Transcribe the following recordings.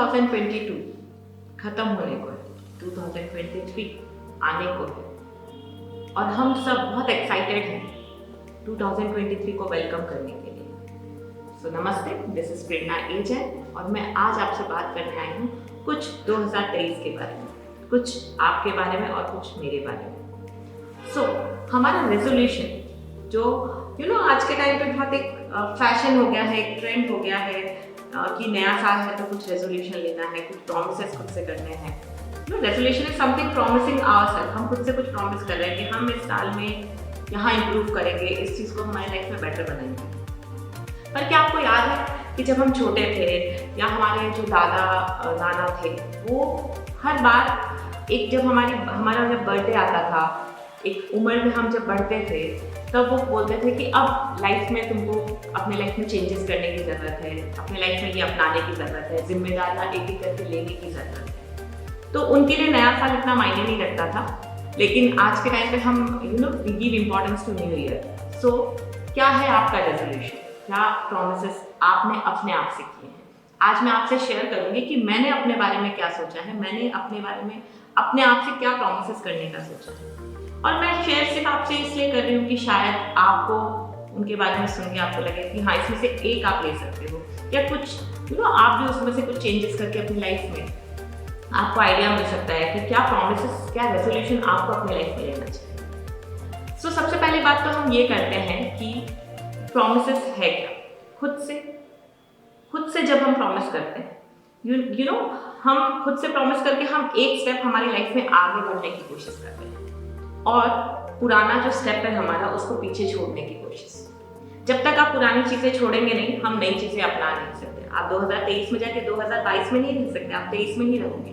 2022 खत्म होने को है, 2023 आने को है और हम सब बहुत एक्साइटेड हैं 2023 को वेलकम करने के लिए। सो नमस्ते, दिस इज प्रेरणा एजैन और मैं आज आपसे बात करने आई हूँ कुछ 2023 के बारे में, कुछ आपके बारे में और कुछ मेरे बारे में। सो हमारा रेजोल्यूशन जो आज के टाइम पे बहुत एक फैशन हो गया है, एक ट्रेंड हो गया है कि नया साल है तो कुछ रेजोल्यूशन लेना है, कुछ प्रॉमिसेस खुद से करने हैं। Resolution is something promising ourself. हम खुद से कुछ प्रॉमिस कर रहे हैं कि हम इस साल में यहाँ इंप्रूव करेंगे, इस चीज़ को हमारी लाइफ में बेटर बनाएंगे। पर क्या आपको याद है कि जब हम छोटे थे या हमारे जो दादा नाना थे, वो हर बार एक जब हमारा जब बर्थडे आता था, एक उम्र में हम जब बढ़ते थे, तब वो बोलते थे कि अब लाइफ में तुमको अपने लाइफ में चेंजेस करने की ज़रूरत है, अपने लाइफ में ये अपनाने की ज़रूरत है, जिम्मेदारियाँ एक एक करके लेने की ज़रूरत है। तो उनके लिए नया साल इतना मायने नहीं रखता था, लेकिन आज के टाइम पे हम we give importance to new year. So क्या है आपका रेजोल्यूशन, क्या प्रॉमिसेस आपने अपने आप से किए हैं? आज मैं आपसे शेयर करूँगी कि मैंने अपने बारे में क्या सोचा है, मैंने अपने बारे में अपने आप से क्या प्रॉमिसेस करने का सोचा है। और मैं शेयर सिर्फ आपसे इसलिए कर रही हूँ कि शायद आपको उनके बारे में सुन के आपको लगे कि हाँ, इसमें से एक आप ले सकते हो या कुछ आप भी उसमें से कुछ चेंजेस करके अपनी लाइफ में आपको आइडिया मिल सकता है कि क्या प्रॉमिसेस, क्या रेजोल्यूशन आपको अपनी लाइफ में लेना चाहिए। सो सबसे पहली बात तो हम ये करते हैं कि प्रॉमिसेस है क्या। खुद से जब हम प्रॉमिस करते हैं, हम खुद से प्रॉमिस करके हम एक स्टेप हमारी लाइफ में आगे बढ़ने की कोशिश करते हैं और पुराना जो स्टेप है हमारा, उसको पीछे छोड़ने की कोशिश। जब तक आप पुरानी चीज़ें छोड़ेंगे नहीं, हम नई चीज़ें अपना नहीं सकते। आप 2023 में जाके 2022 में नहीं रह सकते, आप 23 में ही रहोगे।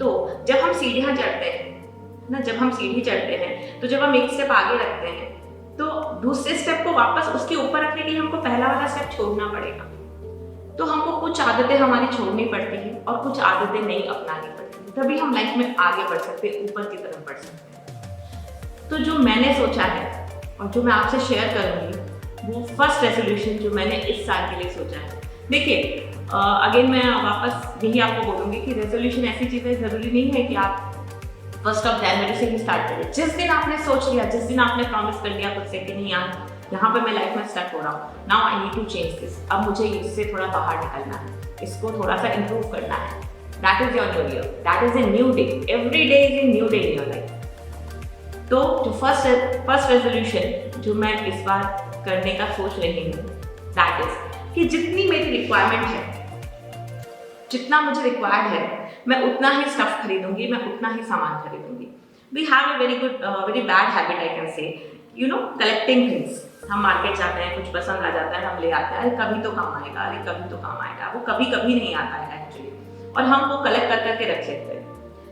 तो जब हम सीढ़ियाँ चढ़ते हैं ना, जब हम सीढ़ी चढ़ते हैं, तो जब हम एक स्टेप आगे रखते हैं, तो दूसरे स्टेप को वापस उसके ऊपर रखने के लिए हमको पहला वाला स्टेप छोड़ना पड़ेगा। तो हमको कुछ आदतें हमारी छोड़नी पड़ती हैं और कुछ आदतें नहीं अपनानी पड़ती हैं, तभी हम लाइफ में आगे बढ़ सकते हैं, ऊपर की तरफ बढ़ सकते हैं। तो जो मैंने सोचा है और जो मैं आपसे शेयर करूंगी, वो फर्स्ट रेजोल्यूशन जो मैंने इस साल के लिए सोचा है। देखिए, अगेन मैं वापस यही आपको बोलूँगी कि रेजोल्यूशन ऐसी चीज़ है, ज़रूरी नहीं है कि आप 1 जनवरी से ही स्टार्ट करें। जिस दिन आपने सोच लिया, जिस दिन आपने प्रॉमिस कर लिया खुद से कि नहीं यार, यहाँ पे मैं लाइफ में स्टक हो रहा हूँ, now I need to change this, अब मुझे इससे थोड़ा बाहर निकलना है, इसको थोड़ा सा इंप्रूव करना है। That is your new year, that is a new day, every day is a new day in your life. तो जो फर्स्ट रेजोल्यूशन जो मैं इस बार करने का सोच रही हूँ, दैट इज कि जितनी मेरी रिक्वायरमेंट है, जितना मुझे रिक्वायर्ड है, मैं उतना ही स्टफ खरीदूंगी, मैं उतना ही सामान खरीदूंगी। We have a very bad habit, I can say, collecting things. हम मार्केट जाते हैं, कुछ पसंद आ जाता है, हम ले आते हैं, अरे कभी तो काम आएगा, अरे कभी तो काम आएगा। वो कभी कभी नहीं आता है एक्चुअली, और हम वो कलेक्ट कर करके रख लेते हैं।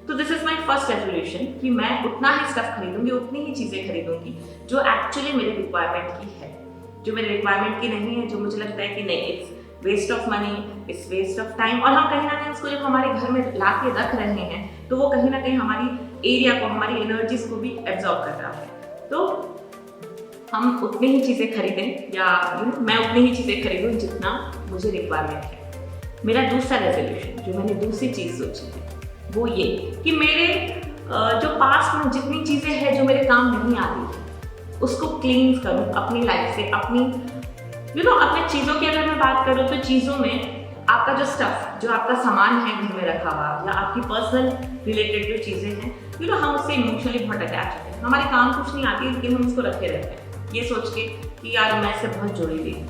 तो this is my first resolution कि मैं उतना ही स्टफ खरीदूंगी, उतनी ही चीज़ें खरीदूंगी जो एक्चुअली मेरे रिक्वायरमेंट की है, जो मेरे रिक्वायरमेंट की नहीं है, जो मुझे लगता है कि नहीं, it's waste of money, it's waste of time. और हम कहीं ना कहीं उसको जब हमारे घर में ला के रख रहे हैं, तो वो कहीं ना कहीं हमारी एरिया को, हमारी एनर्जीज को भी एब्जॉर्ब कर रहा है। तो हम उतनी ही चीज़ें खरीदें, या मैं उतनी ही चीज़ें खरीदूँ जितना मुझे रिक्वायरमेंट है। मेरा दूसरा रेजोल्यूशन जो मैंने दूसरी चीज़ सोची है, वो ये कि मेरे जो पास्ट में जितनी चीज़ें हैं जो मेरे काम नहीं आ रही, उसको क्लीन करूँ अपनी लाइफ से। अपनी अपने चीज़ों की अगर मैं बात करूँ, तो चीज़ों में आपका जो स्टफ, जो आपका सामान है घर में रखा हुआ, या आपकी पर्सनल रिलेटेड जो चीज़ें हैं, हम उससे इमोशनली बहुत अटैच होते हैं। हमारे काम कुछ नहीं आती, लेकिन हम उसको रखे रहते हैं ये सोच के कि यार मैं इससे बहुत जुड़ी हुई हूँ।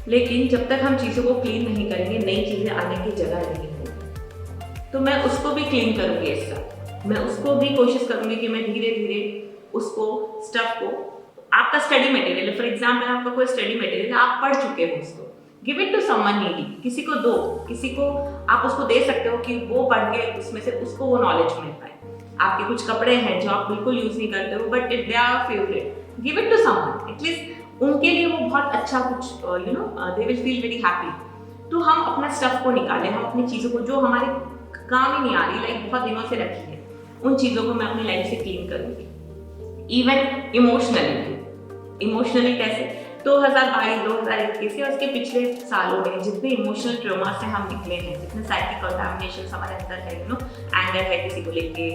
लेकिन जब तक हम चीज़ों को क्लीन नहीं करेंगे, नई चीज़ें आने की जगह नहीं होगी। तो मैं उसको भी क्लीन करूँगी इस साल। मैं उसको भी कोशिश करूँगी कि मैं धीरे धीरे उसको, स्टफ को, आपका स्टडी मटेरियल, फॉर एग्जाम्पल आपका कोई स्टडी मटेरियल आप पढ़ चुके हो, उसको give it to someone needy, किसी को दो, किसी को आप उसको दे सकते हो कि वो पढ़ के उसमें से उसको वो नॉलेज मिल पाए। आपके कुछ कपड़े हैं जो आप बिल्कुल यूज नहीं करते हो, but if they are favourite, give it to someone, at least उनके लिए वो बहुत अच्छा कुछ, they will feel very happy. तो हम अपना स्टफ को निकालें, हम अपनी चीज़ों को जो हमारे काम ही नहीं आ रही, लाइक बहुत दिनों से रखी है, उन चीज़ों को मैं अपनी लाइफ से क्लीन करूँगी। इवन इमोशनली कैसे, 2022, 2021 या उसके पिछले सालों में जितने इमोशनल ट्रॉमा से हम निकले हैं, जितने साइकिक कंटामिनेशन हमारे अंदर है, एंगर है किसी को लेके,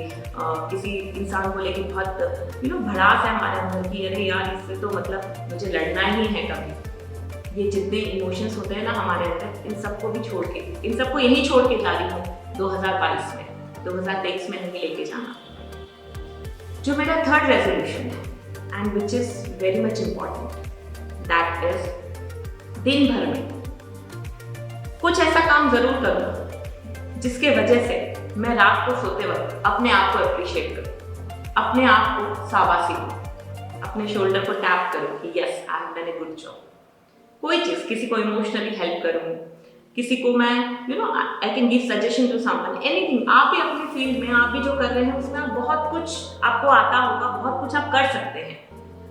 किसी इंसान को लेके बहुत भड़ास है हमारे अंदर की, अरे यार इससे तो मतलब मुझे लड़ना ही है कभी। ये जितने इमोशंस होते हैं ना हमारे अंदर, इन सबको भी छोड़ के, इन सबको यही छोड़ के जा रही हूँ 2022 में, 2023 में नहीं लेके जाना। जो मेरा थर्ड रेजोल्यूशन है and which is very much important, that is दिन भर में कुछ ऐसा काम जरूर करूँ जिसके वजह से मैं रात को सोते वक्त अपने आप को अप्रिशिएट करूँ, अपने आप को शाबाशी दूँ, अपने शोल्डर को टैप करूँ कि yes I have done a good job. कोई चीज़, किसी को इमोशनली हेल्प करूँ, किसी को मैं I can give suggestion to someone, anything. आप भी अपने फील्ड में, आप भी जो कर रहे हैं उसमें आप बहुत कुछ आपको आता होगा, बहुत कुछ आप कर सकते हैं।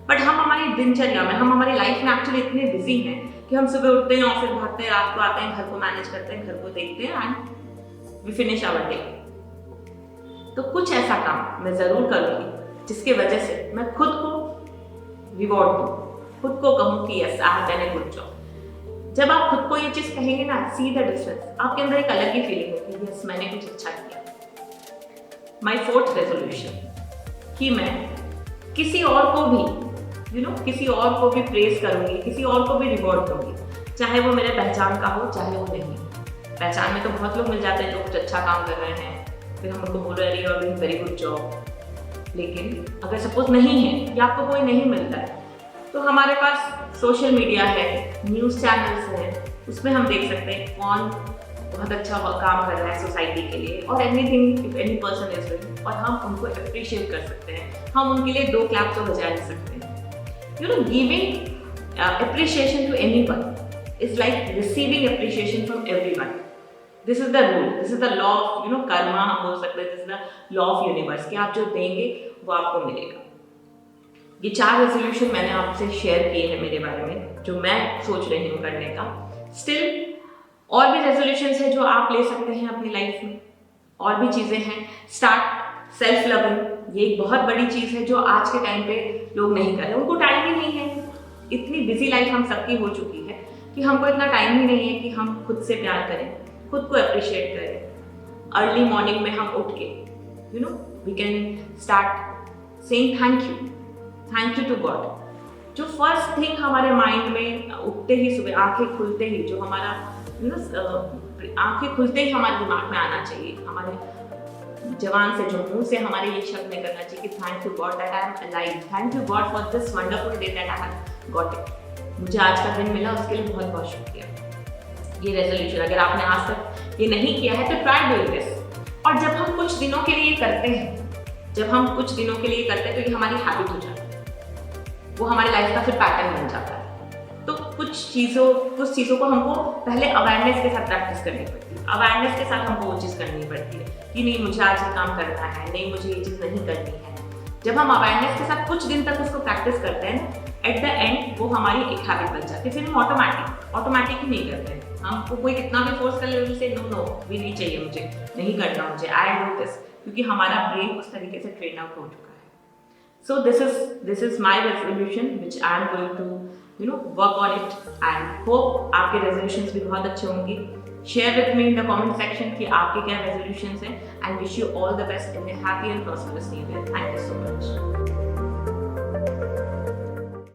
बट हम हमारी दिनचर्या में, हम हमारी लाइफ में एक्चुअली इतने बिजी हैं कि हम सुबह उठते हैं, ऑफिस भागते हैं, रात को आते हैं, घर को मैनेज करते हैं, घर को देखते हैं and we finish our day. तो कुछ ऐसा काम मैं जरूर करूँगी जिसके वजह से मैं खुद को रिवॉर्ड दूँ, खुद को कहूँ कि yes I have done a good job. जब आप खुद को ये चीज कहेंगे ना, सी द डिफरेंस, आपके अंदर एक अलग ही फीलिंग होती है, यस मैंने कुछ अच्छा किया। माय फोर्थ रेजोल्यूशन कि मैं किसी और को भी किसी और को भी प्रेज करूंगी, किसी और को भी रिवॉर्ड दूंगी, चाहे वो मेरे पहचान का हो चाहे वो नहीं। पहचान में तो बहुत लोग मिल जाते हैं जो कुछ अच्छा काम कर रहे हैं, फिर हम उनको बोल रहे हैं you are doing very good job. लेकिन अगर सपोज नहीं है या आपको कोई नहीं मिलता है, तो हमारे पास सोशल मीडिया है, न्यूज़ चैनल्स हैं, उसमें हम देख सकते हैं कौन बहुत अच्छा काम कर रहा है सोसाइटी के लिए, और anything if any person is doing, और हम उनको अप्रिशिएट कर सकते हैं, हम उनके लिए 2 क्लैप तो बजा नहीं सकते हैं। Giving appreciation to anyone is like receiving appreciation from everyone. This is the rule, this is the law of karma हम बोल सकते हैं, this is the law of universe कि आप जो देंगे वो आपको मिलेगा। ये 4 रेजोल्यूशन मैंने आपसे शेयर किए हैं मेरे बारे में, जो मैं सोच रही हूँ करने का। स्टिल और भी रेजोल्यूशंस हैं जो आप ले सकते हैं अपनी लाइफ में, और भी चीज़ें हैं। स्टार्ट सेल्फ लविंग, ये एक बहुत बड़ी चीज़ है जो आज के टाइम पे लोग नहीं कर रहे, उनको टाइम ही नहीं है। इतनी बिजी लाइफ हम सबकी हो चुकी है कि हमको इतना टाइम ही नहीं है कि हम खुद से प्यार करें, खुद को अप्रिशिएट करें। अर्ली मॉर्निंग में हम उठ के we can start saying thank you to God. जो फर्स्ट थिंग हमारे माइंड में उठते ही, सुबह आंखें खुलते ही, जो हमारा आंखें खुलते ही हमारे दिमाग में आना चाहिए, हमारे जवान से, जो मुंह से हमारे ये शब्द निकलना चाहिए कि thank you God that I am alive, thank you God for this wonderful day that I have got it. मुझे आज का दिन मिला, उसके लिए बहुत बहुत शुक्रिया। ये रेजोल्यूशन अगर आपने आज तक ये नहीं किया है तो ट्राई डूइंग दिस। और जब हम कुछ दिनों के लिए करते हैं, तो ये हमारी हैबिट हो जाती है, वो हमारी लाइफ का फिर पैटर्न बन जाता है। तो कुछ चीज़ों को हमको पहले अवेयरनेस के साथ प्रैक्टिस करनी पड़ती है। अवेयरनेस के साथ हमको वो चीज़ करनी पड़ती है कि नहीं मुझे आज ये काम करना है, नहीं मुझे ये चीज़ नहीं करनी है। जब हम अवेयरनेस के साथ कुछ दिन तक उसको प्रैक्टिस करते हैं, एट द एंड वो हमारी एक हैबिट बन जाती है। फिर हम ऑटोमेटिक ही नहीं करते हैं। हमको कोई कितना भी फोर्स कर ले, से नो भी नहीं चाहिए, मुझे नहीं करना, मुझे आई डू दिस, क्योंकि हमारा ब्रेन उस तरीके से ट्रेन आउट हो चुका है। So this is my resolution which I am going to work on it and hope आपके resolutions भी बहुत अच्छे होंगे। Share with me in the comment section कि आपके क्या resolutions हैं, and wish you all the best in a happy and prosperous new year. Thank you so much.